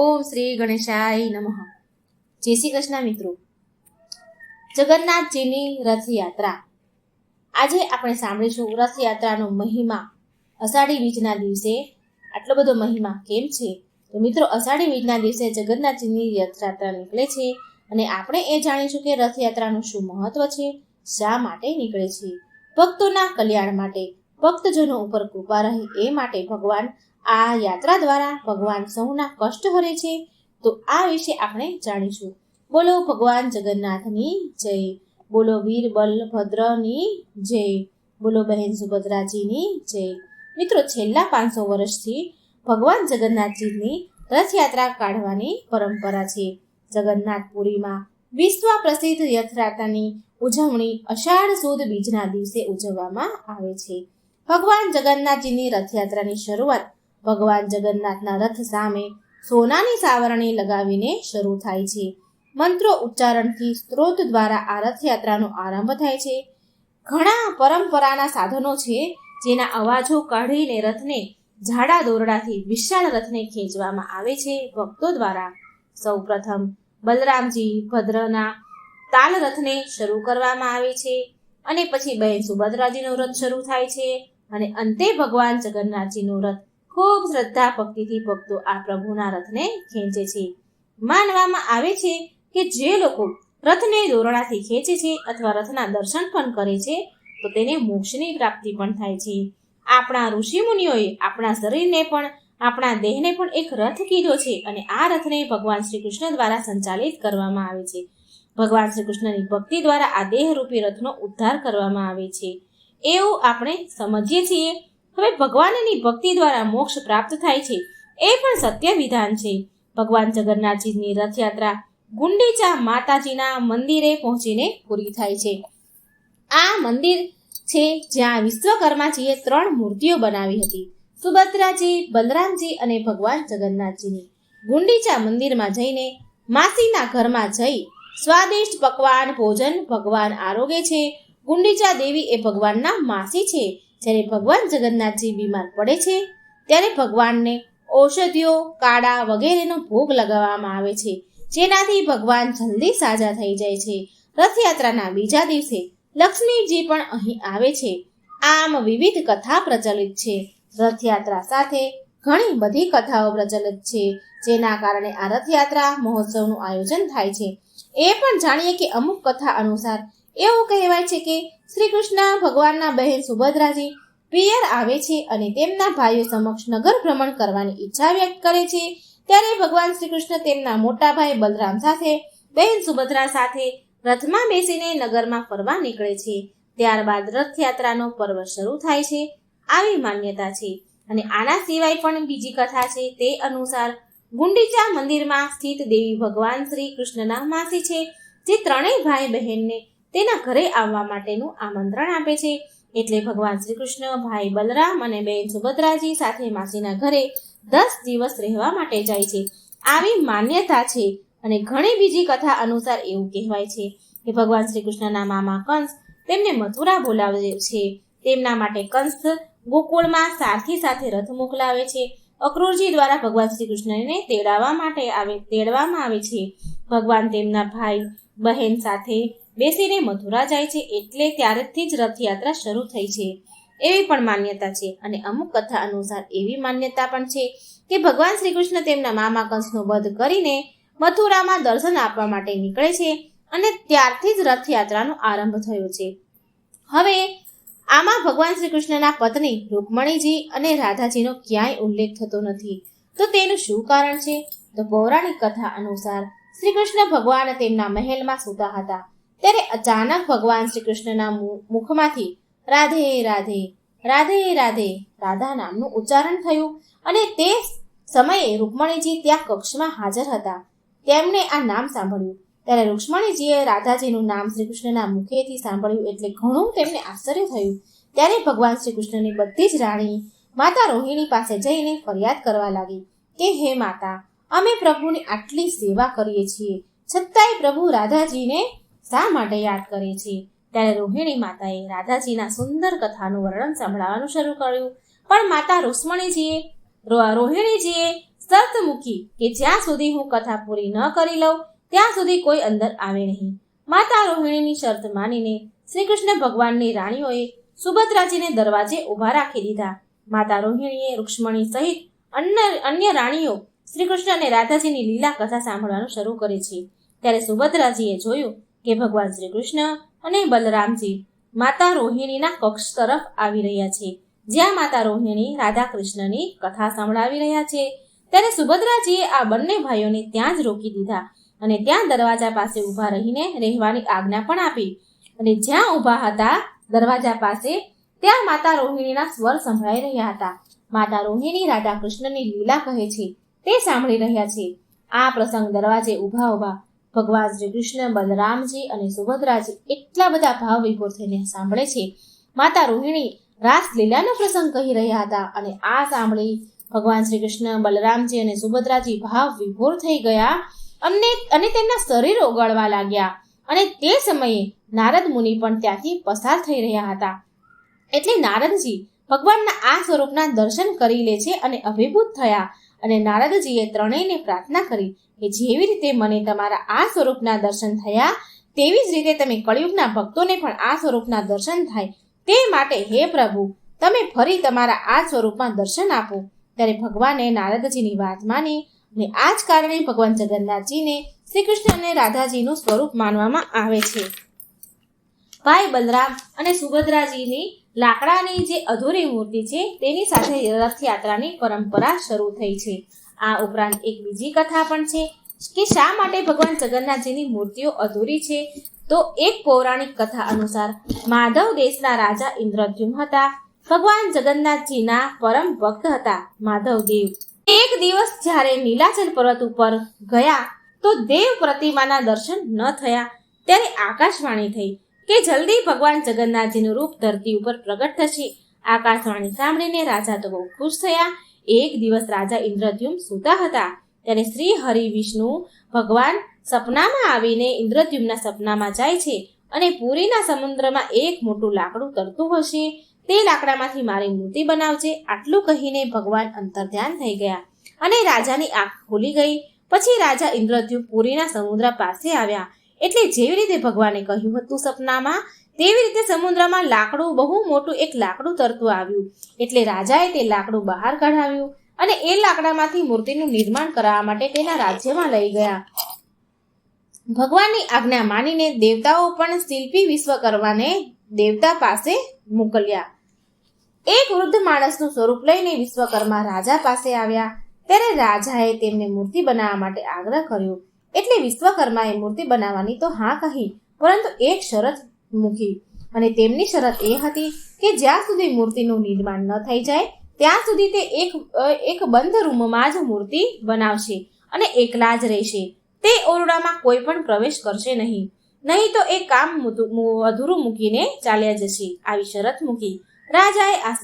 ઓમ શ્રી ગણેશાય નમઃ. જય શ્રી કૃષ્ણ મિત્રો. જગન્નાથજીની રથયાત્રા. આજે આપણે સાંભળીશું રથયાત્રાનો મહિમા. અષાઢી બીજના દિવસે આટલો બધો મહિમા કેમ છે? તો મિત્રો, અષાઢી બીજના દિવસે જગન્નાથજીની રથયાત્રા નીકળે છે અને આપણે એ જાણીશું કે રથયાત્રાનું શું મહત્વ છે, શા માટે નીકળે છે. ભક્તોના કલ્યાણ માટે, ભક્તજનો ઉપર કૃપા રહે એ માટે ભગવાન આ યાત્રા દ્વારા ભગવાન સૌના કષ્ટ હરે છે. તો આ વિશે આપણે જાણીશું. બોલો ભગવાન જગન્નાથની જય, બોલો વીર બલભદ્રની જય, બોલો બહેન સુભદ્રાજીની જય. મિત્રો, છેલ્લા 500 વર્ષથી ભગવાન જગન્નાથજીની રથયાત્રા કાઢવાની પરંપરા છે. જગન્નાથપુરીમાં વિશ્વ પ્રસિદ્ધ રથયાત્રાની ઉજવણી અષાઢ સુદ બીજના દિવસે ઉજવવામાં આવે છે. ભગવાન જગન્નાથજીની રથયાત્રાની શરૂઆત ભગવાન જગન્નાથના રથ સામે સોનાની સાવરણી લગાવીને શરૂ થાય છે. મંત્રો ઉચ્ચારણથી સ્ત્રોત દ્વારા આ રથયાત્રાનો આરંભ થાય છે. ઘણા પરંપરાના સાધનો છે જેના અવાજો કાઢીને રથને જાડા દોરડાથી વિશાળ રથને ખેંચવામાં આવે છે ભક્તો દ્વારા. સૌ પ્રથમ બલરામજી ભદ્રના તાલ રથને શરૂ કરવામાં આવે છે અને પછી બહેન સુભદ્રાજીનો રથ શરૂ થાય છે અને અંતે ભગવાન જગન્નાથજીનો રથ ખૂબ શ્રદ્ધા ભક્તિથી ભક્તો આ પ્રભુના રથને ખેંચે છે. માનવામાં આવે છે કે જે લોકો રથને દોરડાથી ખેંચે છે અથવા રથના દર્શન પણ કરે છે તો તેને મોક્ષની પ્રાપ્તિ પણ થાય છે. આપણા ઋષિ મુનિઓએ આપણા શરીરને પણ, આપણા દેહને પણ એક રથ કીધો છે અને આ રથને ભગવાન શ્રી કૃષ્ણ દ્વારા સંચાલિત કરવામાં આવે છે. ભગવાન શ્રી કૃષ્ણની ભક્તિ દ્વારા આ દેહરૂપી રથનો ઉદ્ધાર કરવામાં આવે છે એવું આપણે સમજીએ છીએ. હવે ભગવાનની ભક્તિ દ્વારા મોક્ષ પ્રાપ્ત થાય છે એ પણ સત્ય વિધાન છે. ભગવાન જગન્નાથજીની રથયાત્રા ગુંડીચા માતાજીના મંદિરે પહોંચીને પૂરી થાય છે. આ મંદિર છે જ્યાં વિશ્વકર્માજીએ 3 મૂર્તિઓ બનાવી હતી, સુભદ્રાજી, બલરામજી અને ભગવાન જગન્નાથજીની. ગુંડીચા મંદિરમાં જઈને માસીના ઘરમાં જઈ સ્વાદિષ્ટ પકવાન ભોજન ભગવાન આરોગે છે. ગુંડીચા દેવી એ ભગવાનના માસી છે. જ્યારે ભગવાન જગન્નાથજી બીમાર પડે છે ત્યારે ભગવાનને ઔષધિઓ, કાળા વગેરેનો ભોગ લગાવવામાં આવે છે જેનાથી ભગવાન જલ્દી સાજા થઈ જાય છે. રથયાત્રાના બીજા દિવસે લક્ષ્મીજી પણ અહીં આવે છે. આમ વિવિધ કથા પ્રચલિત છે. રથયાત્રા સાથે ઘણી બધી કથાઓ પ્રચલિત છે જેના કારણે આ રથયાત્રા મહોત્સવનું આયોજન થાય છે. એ પણ જાણીએ કે અમુક કથા અનુસાર એવું કહેવાય છે કે શ્રી કૃષ્ણ ભગવાનના બહેન સુભદ્રાજી પિયર આવે છે અને તેમના ભાઈઓ સમક્ષ નગર ભ્રમણ કરવાની ઈચ્છા વ્યક્ત કરે છે. ત્યારે ભગવાન શ્રી કૃષ્ણ તેમના મોટા ભાઈ બલરામ સાથે, બહેન સુભદ્રા સાથે રથમાં બેસીને નગરમાં ફરવા નીકળે છે. ત્યારબાદ રથયાત્રાનો પર્વ શરૂ થાય છે આવી માન્યતા છે. અને આના સિવાય પણ બીજી કથા છે. તે અનુસાર ગુંડીચા મંદિરમાં સ્થિત દેવી ભગવાન શ્રી કૃષ્ણના માસી છે જે 3 ભાઈ બહેનને તેના ઘરે આવવા માટેનું આમંત્રણ આપે છે. એટલે ભગવાન શ્રી કૃષ્ણ ભાઈ બલરામ અને બહેન સુભદ્રાજી સાથે માસીના ઘરે 10 દિવસ રહેવા માટે જાય છે આવી માન્યતા છે. અને ઘણી બીજી કથા અનુસાર એવું કહેવાય છે કે ભગવાન શ્રી કૃષ્ણના મામા કંસ તેમને મથુરા બોલાવે છે. તેમના માટે કંસ ગોકુળમાં સારથી સાથે રથ મોકલાવે છે. અક્રૂરજી દ્વારા ભગવાન શ્રી કૃષ્ણને તેડવામાં આવે છે. ભગવાન તેમના ભાઈ બહેન સાથે બેસીને મથુરા જાય છે એટલે ત્યારથી જ રથયાત્રા શરૂ થઈ છે એવી પણ માન્યતા છે. અને અમુક કથા અનુસાર એવી માન્યતા પણ છે કે ભગવાન શ્રી કૃષ્ણ તેમના મામા કંસનો વધ કરીને મથુરામાં દર્શન આપવા માટે નીકળે છે અને ત્યારથી જ રથયાત્રાનો આરંભ થયો છે. હવે આમાં ભગવાન શ્રી કૃષ્ણના પત્ની રૂકમણીજી અને રાધાજીનો ક્યાંય ઉલ્લેખ થતો નથી. તો તેનું શું કારણ છે? તો પૌરાણિક કથા અનુસાર શ્રી કૃષ્ણ ભગવાન તેમના મહેલમાં સૂતા હતા ત્યારે અચાનક ભગવાન શ્રી કૃષ્ણના મુખમાંથી રાધે રાધે રાધે રાધે રાધા નામનું ઉચ્ચારણ થયું અને તે સમયે રૂકમણીજી ત્યાં કક્ષમાં હાજર હતા. તેમણે આ નામ સાંભળ્યું ત્યારે રૂક્ષ્મણીજીએ રાધાજીનું નામ શ્રી કૃષ્ણના મુખેથી સાંભળ્યું એટલે ઘણું તેમને આશ્ચર્ય થયું. ત્યારે ભગવાન શ્રી કૃષ્ણની બધી જ રાણી માતા રોહિણી પાસે જઈને ફરિયાદ કરવા લાગી કે હે માતા, અમે પ્રભુની આટલી સેવા કરીએ છીએ છતાંય પ્રભુ રાધાજીને શા માટે યાદ કરે છે? ત્યારે રોહિણી માતાએ રાધાજીના સુંદર કથાનું વર્ણન સંભળાવવાનું શરૂ કર્યું. પણ માતા રોહિણીજીએ શરત મૂકી કે જ્યાં સુધી હું કથા પૂરી ન કરી લઉં ત્યાં સુધી કોઈ અંદર આવે નહીં. માતા રોહિણીની શરત માનીને શ્રી કૃષ્ણ ભગવાનની રાણીઓએ સુભદ્રાજીને દરવાજે ઊભા રાખી દીધા. માતા રોહિણીએ રૂક્ષ્મણી સહિત અન્ય રાણીઓ શ્રી કૃષ્ણ અને રાધાજીની લીલા કથા સાંભળવાનું શરૂ કરે છે. ત્યારે સુભદ્રાજીએ જોયું કે ભગવાન શ્રી કૃષ્ણ અને બલરામજી માતા રોહિણીના કક્ષ તરફ આવી રહ્યા છે, જ્યાં માતા રોહિણી રાધા કૃષ્ણની કથા સંભળાવી રહ્યા છે. ત્યારે સુભદ્રાજીએ આ બંને ભાઈઓને ત્યાં જ રોકી દીધા અને ત્યાં દરવાજા પાસે ઊભા રહીને રહેવાની આજ્ઞા પણ આપી. અને જ્યાં ઊભા હતા દરવાજા પાસે, ત્યાં માતા રોહિણીના સ્વર સંભળાઈ રહ્યા હતા. માતા રોહિણી રાધા કૃષ્ણની લીલા કહે છે તે સાંભળી રહ્યા છે. આ પ્રસંગ દરવાજે ઊભા ઊભા ભગવાન શ્રી કૃષ્ણ, બલરામજી અને સુભદ્રાજી એટલા બધા ભાવ વિભોર થઈને સાંભળે છે. માતા રોહિણી રાસલીલાનો પ્રસંગ કહી રહ્યા હતા અને આ સાંભળી ભગવાન શ્રી કૃષ્ણ, બલરામજી અને સુભદ્રાજી ભાવ વિભોર થઈ ગયા અને તેમના શરીરો ઓગળવા લાગ્યા. અને તે સમયે નારદ મુનિ પણ ત્યાંથી પસાર થઈ રહ્યા હતા. એટલે નારદજી ભગવાનના આ સ્વરૂપના દર્શન કરી લે છે અને અભિભૂત થયા. અને નારદજીએ ત્રણેયને પ્રાર્થના કરી કે જેવી રીતે મને તમારા આ સ્વરૂપના દર્શન થયા તેવી જ રીતે તમે કળિયુગના ભક્તોને પણ આ સ્વરૂપના દર્શન થાય તે માટે હે પ્રભુ તમે ફરી તમારા આ સ્વરૂપમાં દર્શન આપો. ત્યારે ભગવાને નારદજીની વાત માની અને આ જ કારણે ભગવાન જગન્નાથજીને શ્રી કૃષ્ણ અને રાધાજીનું સ્વરૂપ માનવામાં આવે છે. ભાઈ બલરામ અને સુભદ્રાજીની લાકડાની જે અધૂરી મૂર્તિ છે તેની સાથે રથયાત્રાની પરંપરા શરૂ થઈ છે. આ ઉપરાંત એક બીજી કથા પણ છે કે શા માટે ભગવાન જગન્નાથજીની મૂર્તિઓ અધૂરી છે. તો એક પૌરાણિક કથા અનુસાર માધવ દેશના રાજા ઇન્દ્રદ્યુમ્ન હતા. ભગવાન જગન્નાથજીના પરમ ભક્ત હતા માધવદેવ. એક દિવસ જ્યારે નીલાચલ પર્વત ઉપર ગયા તો દેવ પ્રતિમાના દર્શન ન થયા. ત્યારે આકાશવાણી થઈ કે જલ્દી ભગવાન જગન્નાથજીનું રૂપ ધરતી ઉપર પ્રગટ થશે. આકાશવાણી સાંભળીને રાજા તો બહુ ખુશ થયા. એક દિવસ રાજા ઇન્દ્રદ્યુમ્ન સૂતા હતા ત્યારે શ્રી હરિ વિષ્ણુ ભગવાન સપનામાં આવીને ઇન્દ્રદ્યુમ્નના સપનામાં જાય છે અને પુરીના સમુદ્રમાં એક મોટું લાકડું તરતું હશે, તે લાકડામાંથી મારી મૂર્તિ બનાવજે. આટલું કહીને ભગવાન અંતર્ધ્યાન થઈ ગયા અને રાજાની આંખ ખુલી ગઈ. પછી રાજા ઇન્દ્રદ્યુમ્ન પુરીના સમુદ્ર પાસે આવ્યા. એટલે જેવી રીતે ભગવાને કહ્યું હતું સપનામાં તેવી રીતે સમુદ્રમાં લાકડું, બહુ મોટું એક લાકડું તરતું આવ્યું. એટલે રાજાએ તે લાકડું બહાર કઢાવ્યું અને એ લાકડામાંથી મૂર્તિનું નિર્માણ કરવા માટે તેના રાજ્યમાં લઈ ગયા. ભગવાનની આજ્ઞા માનીને દેવતાઓ પણ શિલ્પી વિશ્વકર્માને દેવતા પાસે મોકલ્યા. એક વૃદ્ધ માણસનું સ્વરૂપ લઈને વિશ્વકર્મા રાજા પાસે આવ્યા. ત્યારે રાજાએ તેમને મૂર્તિ બનાવવા માટે આગ્રહ કર્યો. એટલે વિશ્વકર્માએ મૂર્તિ બનાવવાની તો હા કહી, પરંતુ એક શરત મૂકી. અને તેમની શરત એ હતી કે જ્યાં સુધી મૂર્તિનું નિર્માણ ન થઈ જાય ત્યાં સુધી તે એક બંધ રૂમમાં જ મૂર્તિ બનાવશે અને એકલા જ રહેશે. તે ઓરડામાં કોઈ પણ પ્રવેશ કરશે નહીં તો એ કામ અધૂરું મૂકીને ચાલ્યા જશે. આવી શરત મૂકી. રાજાએ આ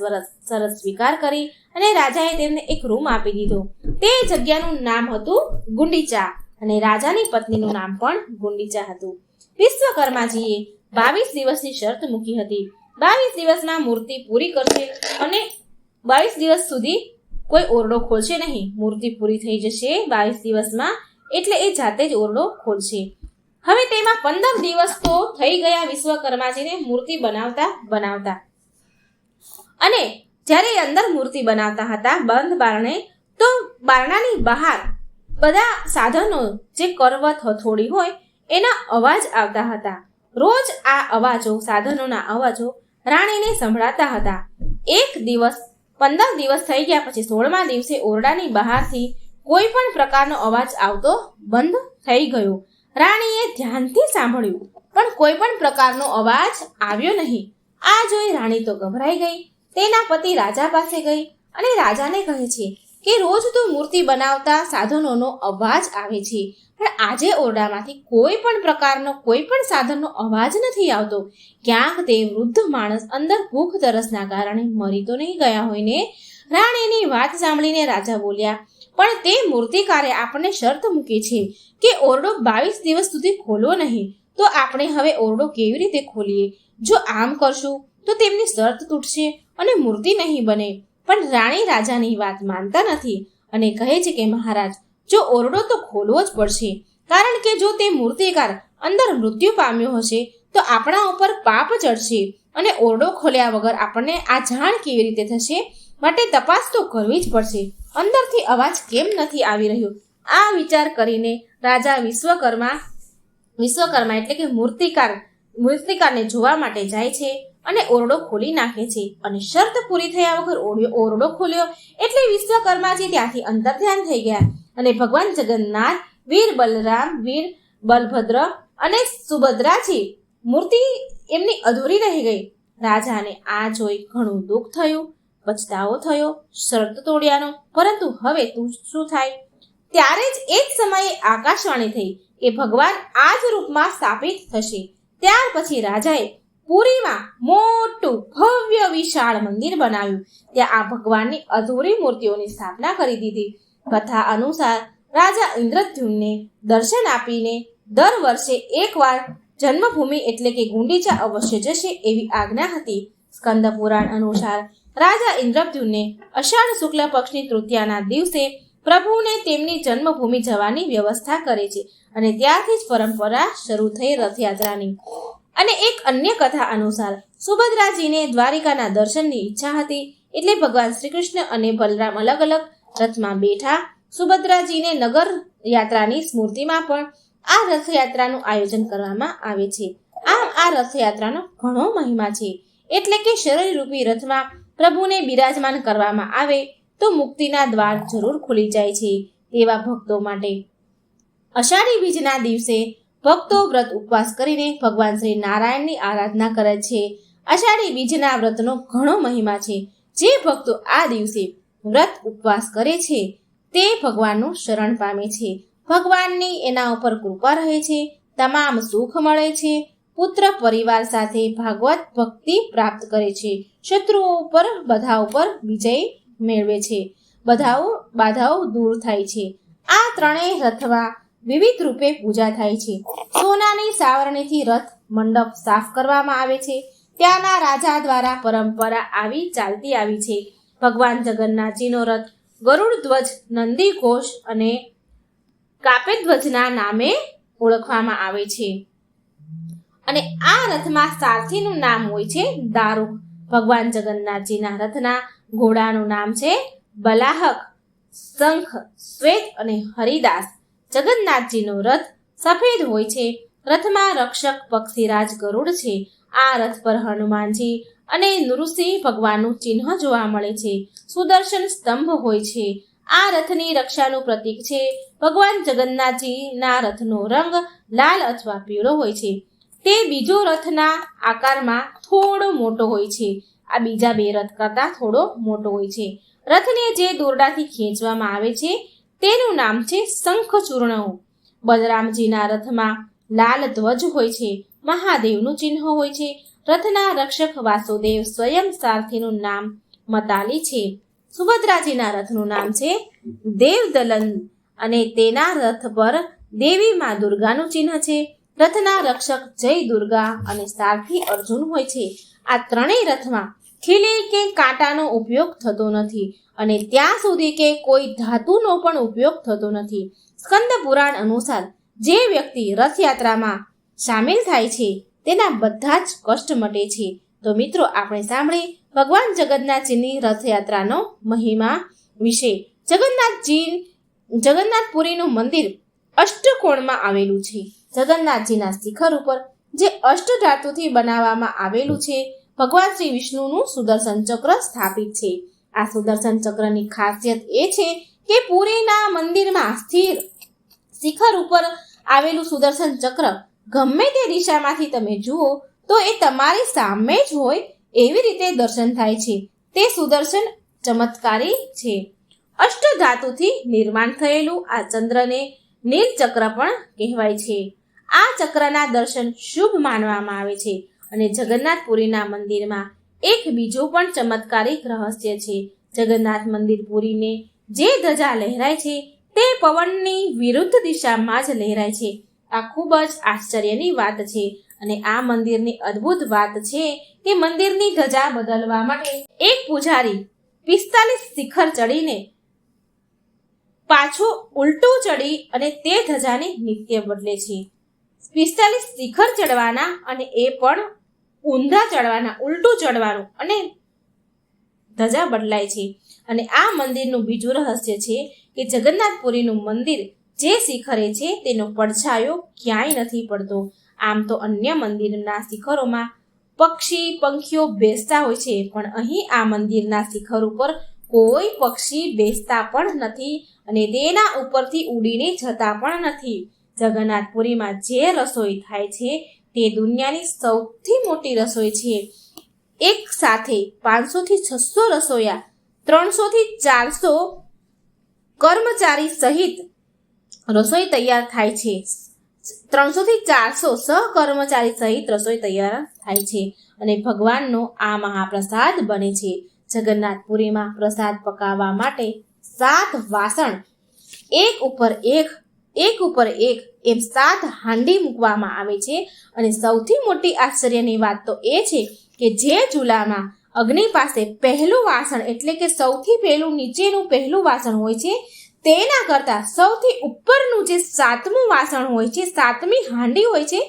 શરત સ્વીકાર કરી અને રાજાએ તેમને એક રૂમ આપી દીધો. તે જગ્યાનું નામ હતું ગુંડીચા અને રાજાની પત્નીનું નામ પણ ગુંડીચા હતું. વિશ્વકર્માજીએ 22 દિવસની શરત મૂકી હતી. 22 દિવસમાં મૂર્તિ પૂરી કરશે અને 22 દિવસ સુધી કોઈ ઓરડો ખોલશે નહીં. મૂર્તિ પૂરી થઈ જશે 22 દિવસમાં, એટલે એ જાતે જ ઓરડો ખોલશે. હવે તેમાં 15 દિવસ તો થઈ ગયા વિશ્વકર્માજીને મૂર્તિ બનાવતા અને જ્યારે અંદર મૂર્તિ બનાવતા હતા બંધ બારણે, તો બારણાની બહાર બધા સાધનો જે કરવત હથોડી હોય એના અવાજ આવતા હતા. રોજ આ અવાજો, સાધનોના અવાજો રાણીને સંભળાતા હતા. એક દિવસ 15 દિવસ થઈ ગયા પછી 16મા દિવસે ઓરડાની બહારથી કોઈ પણ પ્રકારનો અવાજ આવતો બંધ થઈ ગયો. રાણીએ ધ્યાનથી સાંભળ્યું પણ કોઈ પણ પ્રકારનો અવાજ આવ્યો નહીં. આ જોઈ રાણી તો ગભરાઈ ગઈ. તેના પતિ રાજા પાસે ગઈ અને રાજાને કહે છે કે રોજ તો મૂર્તિ બનાવતા સાધનોનો અવાજ આવે છે, પણ આજે ઓરડામાંથી કોઈ પણ પ્રકારનો કોઈ પણ સાધનનો અવાજ નથી આવતો. ક્યાંક તે વૃદ્ધ માણસ અંદર ભૂખ તરસના કારણે મરી તો નહીં ગયા હોય ને? રાણીની વાત સાંભળીને રાજા બોલ્યા, પણ તે મૂર્તિકારે આપણને શરત મૂકી છે કે ઓરડો 22 દિવસ સુધી ખોલવો નહીં, તો આપણે હવે ઓરડો કેવી રીતે ખોલીએ? જો આમ કરશું તો તેમની શરત તૂટશે અને મૂર્તિ નહીં બને. પણ રાણી રાજાની વાત માનતા નથી અને કહે છે કે મહારાજ, જો ઓરડો તો ખોલવો જ પડશે, કારણ કે જો તે મૂર્તિકાર અંદર મૃત્યુ પામ્યો હશે તો આપણા ઉપર પાપ ચડશે અને ઓરડો ખોલ્યા વગર આપણને આ જાણ કેવી રીતે થશે? માટે તપાસ તો કરવી જ પડશે. અંદરથી અવાજ કેમ નથી આવી રહ્યો? આ વિચાર કરીને રાજા વિશ્વકર્મા એટલે કે મૂર્તિકારને જોવા માટે જાય છે અને ઓરડો ખોલી નાખે છે. અને શરત પૂરી થયા વગર ઓરડો ખોલ્યો એટલે વિશ્વકર્માજી ત્યાંથી અંતર્ધ્યાન થઈ ગયા અને ભગવાન જગન્નાથ, વીર બલરામ, વીર બલભદ્ર અને સુભદ્રાજી મૂર્તિ એમની અધૂરી રહી ગઈ. રાજાને આ જોઈ ઘણું દુઃખ થયું, પછતાવો થયો શરત તોડ્યાનો. પરંતુ હવે તું શું થાય? ત્યારે જ એક સમયે આકાશવાણી થઈ કે ભગવાન આ જ રૂપમાં સ્થાપિત થશે. ત્યાર પછી રાજાએ પુરીમાં મોટું ભવ્ય વિશાળ મંદિર બનાવ્યું. ત્યાં આ ભગવાનની અધૂરી મૂર્તિઓની સ્થાપના કરી દીધી. કથા અનુસાર રાજા ઇન્દ્રદ્યુમ્નને દર્શન આપીને દર વર્ષે એકવાર જન્મભૂમિ એટલે કે ગુંડીચા અવશ્ય જશે એવી આજ્ઞા હતી. સ્કંદ પુરાણ અનુસાર રાજા ઇન્દ્રદ્યુમ્ને અષાઢ શુક્લ પક્ષની તૃતીયાના દિવસે પ્રભુને તેમની જન્મભૂમિ જવાની વ્યવસ્થા કરે છે અને ત્યારથી જ પરંપરા શરૂ થઈ રથયાત્રાની. અને એક અન્ય કથા અનુસાર સુભદ્રાજીને દ્વારિકાના દર્શનની ઈચ્છા હતી, એટલે ભગવાન શ્રી કૃષ્ણ અને બલરામ અલગ અલગ રથમાં બેઠા. સુભદ્રાજીને નગર યાત્રાની સ્મૃતિમાં પણ આ રથયાત્રાનું આયોજન કરવામાં આવે છે. આમ આ રથયાત્રાનો ઘણો મહિમા છે. એટલે કે શરીરરૂપી રથમાં પ્રભુને બિરાજમાન કરવામાં આવે તો મુક્તિના દ્વાર જરૂર ખુલી જાય છે તેવા ભક્તો માટે. અષાઢી બીજના દિવસે ભક્તો વ્રત ઉપવાસ કરીને ભગવાન શ્રી નારાયણની આરાધના કરે છે. અષાઢી બીજના વ્રતનો ઘણો મહિમા છે. જે ભક્તો આ દિવસે વ્રત ઉપવાસ કરે છે તે ભગવાનનું શરણ પામે છે. ભગવાનની એના ઉપર કૃપા રહે છે, તમામ સુખ મળે છે, પુત્ર પરિવાર સાથે ભાગવત ભક્તિ પ્રાપ્ત કરે છે, શત્રુઓ ઉપર બધા ઉપર વિજય મેળવે છે, બાધાઓ દૂર થાય છે. આ ત્રણેય રથમાં વિવિધ રૂપે પૂજા થાય છે. સોનાની સાવરણીથી રથ મંડપ સાફ કરવામાં આવે છે. ત્યાંના રાજા દ્વારા પરંપરા આવી ચાલતી આવી છે. ભગવાન જગન્નાથજીનો રથ ગરુડ ધ્વજ, નંદી ઘોષ અને કાપેધ્વજના નામે ઓળખવામાં આવે છે. અને આ રથમાં સારથીનું નામ હોય છે દારૂક. ભગવાન જગન્નાથજીના રથના ઘોડાનું નામ છે બલાહક, શંખ, શ્વેત અને હરિદાસ. જગન્નાથજીનો રથ સફેદ હોય છે. રથમાં રક્ષક પક્ષીરાજ ગરુડ છે. આ રથ પર હનુમાનજી અને નૃસિંહ ભગવાનનું ચિહ્ન જોવા મળે છે. સુદર્શન સ્તંભ હોય છે. આ રથની રક્ષાનું પ્રતીક છે. ભગવાન જગન્નાથજીના રથનો રંગ લાલ અથવા પીળો હોય છે. તે બીજો રથના આકારમાં થોડો મોટો હોય છે. આ બીજા બે રથ કરતાં થોડો મોટો હોય છે. રથને જે દોરડાથી ખેંચવામાં આવે છે તેનું નામ છે શંખચૂર્ણ. બલરામજીના રથમાં લાલ ધ્વજ હોય છે. મહાદેવનું ચિહ્ન હોય છે. રથના રક્ષક વાસુદેવ સ્વયં સારથીનું નામ મતાલી છે. સુભદ્રાજીના રથનું નામ છે દેવદલન અને તેના રથ પર દેવી મા દુર્ગાનું ચિહ્ન છે. રથના રક્ષક જય દુર્ગા અને સારથી અર્જુન હોય છે. આ ત્રણેય રથમાં ખીલી કે કાંટાનો ઉપયોગ થતો નથી અને ત્યાં સુધી કે કોઈ ધાતુનો પણ ઉપયોગ થતો નથી. સ્કંદ પુરાણ અનુસાર જે વ્યક્તિ રથયાત્રામાં સામેલ થાય છે તેના બધા જ કષ્ટ મટે છે. તો મિત્રો, આપણે સાંભળી ભગવાન જગન્નાથજીની રથયાત્રાનો મહિમા વિશે. જગન્નાથપુરીનું મંદિર અષ્ટકોણમાં આવેલું છે. જગન્નાથજીના શિખર ઉપર જે અષ્ટધાતુથી બનાવવામાં આવેલું છે ભગવાન શ્રી વિષ્ણુનું સુદર્શન ચક્ર સ્થાપિત છે. આ સુદર્શન ચક્રની ખાસિયત એ છે કે પુરીના મંદિરમાં સ્થિર શિખર ઉપર આવેલું સુદર્શન ચક્ર ગમે તે દિશામાંથી તમે જુઓ તો એ તમારી સામે જ હોય એવી રીતે દર્શન થાય છે. તે સુદર્શન ચમત્કારી છે. અષ્ટધાતુથી નિર્માણ થયેલું આ ચંદ્રને નીલચક્ર પણ કહેવાય છે. આ ચક્રના દર્શન શુભ માનવામાં આવે છે. અને જગન્નાથપુરીના મંદિરમાં એક બીજું પણ ચમત્કારિક રહસ્ય છે. જગન્નાથ મંદિર પુરીને જે ધજા લહેરાય છે તે પવનની વિરુદ્ધ દિશામાં જ લહેરાય છે. આ ખૂબ જ આશ્ચર્યની વાત છે. અને આ મંદિરની અદ્ભુત વાત છે કે મંદિરની ધજા બદલવા માટે એક પૂજારી 45 શિખર ચડીને પાછું ઉલટું ચડી અને તે ધજાને નિત્ય બદલે છે. 45 શિખર ચડવાના અને એ પણ ઊંધા ચડવાના, ઉલટું ચડવાનું અને ધજા બદલાય છે. અને આ મંદિરનું બીજું રહસ્ય છે કે જગન્નાથપુરીનું મંદિર જે શિખરે છે તેનો પડછાયો ક્યાંય નથી પડતો. આમ તો અન્ય મંદિરના શિખરોમાં પક્ષી પંખીઓ બેસતા હોય છે, પણ અહીં આ મંદિરના શિખર ઉપર કોઈ પક્ષી બેસતા પણ નથી અને તેના ઉપરથી ઉડીને જતા પણ નથી. જગન્નાથપુરીમાં જે રસોઈ થાય છે તે દુનિયાની સૌથી મોટી રસોઈ છે. એક સાથે 500 થી 600 રસોઈયા, 300 થી 400 કર્મચારી સહિત રસોઈ તૈયાર થાય છે. 300 થી 400 સહકર્મચારી સહિત રસોઈ તૈયાર થાય છે અને ભગવાનનો આ મહાપ્રસાદ બને છે. જગન્નાથપુરીમાં પ્રસાદ પકાવવા માટે 7 વાસણ એક ઉપર એક એમ 7 હાંડી મૂકવામાં આવે છે. અને સૌથી મોટી આશ્ચર્યની વાત તો એ છે કે જે ચૂલામાં અગ્નિ પાસે પહેલું વાસણ એટલે કે સૌથી પહેલું નીચેનું પહેલું વાસણ હોય છે તેના કરતાં સૌથી ઉપરનું જે 7મું વાસણ હોય છે, 7મી હાંડી હોય છે,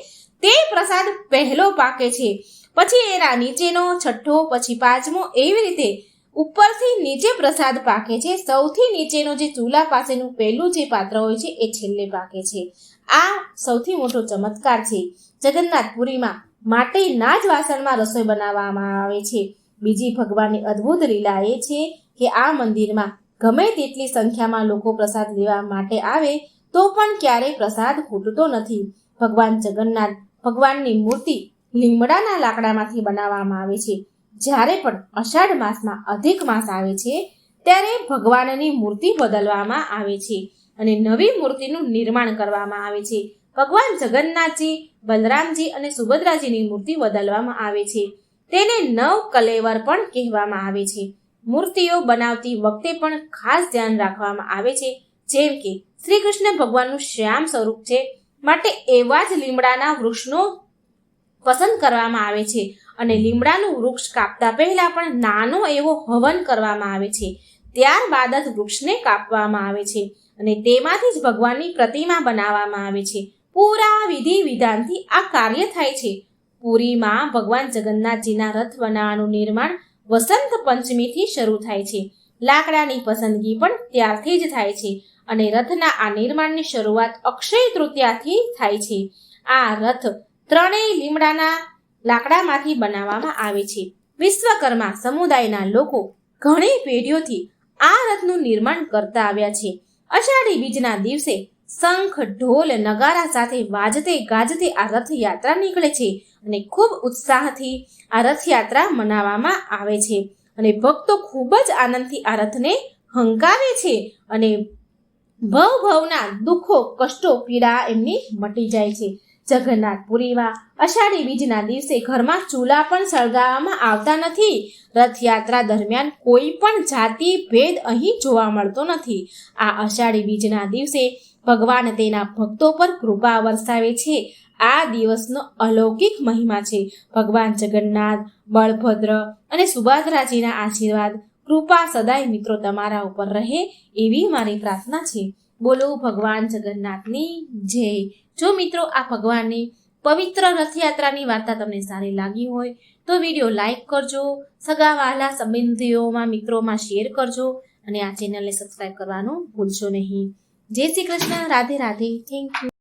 તે પ્રસાદ પહેલો પાકે છે. પછી એના નીચેનો, છઠ્ઠો, પછી 5મો, એવી રીતે ઉપરથી નીચે પ્રસાદ પાકે છે. સૌથી નીચેનો જે ચૂલા પાસેનું પહેલું જે પાત્ર હોય છે એ છેલ્લે પાકે છે. આ સૌથી મોટો ચમત્કાર છે. જગન્નાથપુરીમાં માટીના જ વાસણમાં રસોઈ બનાવવામાં આવે છે. બીજી ભગવાનની અદ્ભુત લીલા એ છે કે આ મંદિરમાં ગમે તેટલી સંખ્યામાં લોકો પ્રસાદ લેવા માટે આવે તો પણ ક્યારેય પ્રસાદ ખૂટતો નથી. ભગવાન જગન્નાથ ભગવાનની મૂર્તિ લીમડાના લાકડામાંથી બનાવવામાં આવે છે. જ્યારે પણ અષાઢ માસમાં અધિક માસ આવે છે ત્યારે ભગવાનની મૂર્તિ બદલવામાં આવે છે અને નવી મૂર્તિનું નિર્માણ કરવામાં આવે છે. ભગવાન જગન્નાથજી, બલરામજી અને સુભદ્રાજીની મૂર્તિ બદલવામાં આવે છે. તેને 9 કલેવર પણ કહેવામાં આવે છે. મૂર્તિઓ બનાવતી વખતે પણ ખાસ ધ્યાન રાખવામાં આવે છે. જેમ કે શ્રી કૃષ્ણ ભગવાનનું શ્યામ સ્વરૂપ છે માટે એવા જ લીમડાના વૃક્ષનો પસંદ કરવામાં આવે છે અને લીમડાનું વૃક્ષ કાપતા પહેલા પણ નાનો એવો હવન કરવામાં આવે છે. ત્યારબાદ જ વૃક્ષને કાપવામાં આવે છે અને તેમાંથી જ ભગવાનની પ્રતિમા બનાવવામાં આવે છે. પૂરા વિધિ વિધાનથી આ કાર્ય થાય છે. પુરીમાં ભગવાન જગન્નાથજીના રથ બનાવવાનું નિર્માણ વસંત પંચમીથી શરૂ થાય છે. લાકડાની પસંદગી પણ ત્યારથી જ થાય છે અને રથના આ નિર્માણની શરૂઆત અક્ષય તૃતીયાથી થાય છે. આ રથ ત્રણેય લીમડાના લાકડામાંથી બનાવવામાં આવે છે. વિશ્વકર્મા સમુદાયના લોકો ઘણી પેઢીઓથી આ રથનું નિર્માણ કરતા આવ્યા છે. અષાઢી બીજના દિવસે શંખ, ઢોલ, નગારા સાથે વાજતે ગાજતે આ રથયાત્રા નીકળે છે અને ખૂબ ઉત્સાહથી આ રથયાત્રા મનાવવામાં આવે છે અને ભક્તો ખૂબ જ આનંદથી આ રથને હંકારે છે અને ભવના દુઃખો, કષ્ટો, પીડા એમની મટી જાય છે. જગન્નાથપુરીમાં અષાઢી બીજના દિવસે ઘરમાં ચૂલા પણ સળગાવવામાં આવતા નથી. રથયાત્રા દરમિયાન કોઈ પણ જાતિ ભેદ અહીં જોવા મળતો નથી. આ અષાઢી બીજના દિવસે ભગવાન તેના ભક્તો પર કૃપા વરસાવે છે. આ દિવસનો અલૌકિક મહિમા છે. ભગવાન જગન્નાથ, બળભદ્ર અને સુભદ્રાજીના આશીર્વાદ, કૃપા સદાય મિત્રો તમારા ઉપર રહે એવી મારી પ્રાર્થના છે. બોલો ભગવાન જગન્નાથની જય. જો મિત્રો આ ભગવાનની પવિત્ર રથયાત્રાની વાર્તા તમને સારી લાગી હોય તો વિડીયો લાઈક કરજો, સગા વહાલા સંબંધીઓમાં મિત્રોમાં શેર કરજો અને આ ચેનલને સબસ્ક્રાઈબ કરવાનું ભૂલશો નહીં. જય શ્રી કૃષ્ણ. રાધે રાધે. Thank you.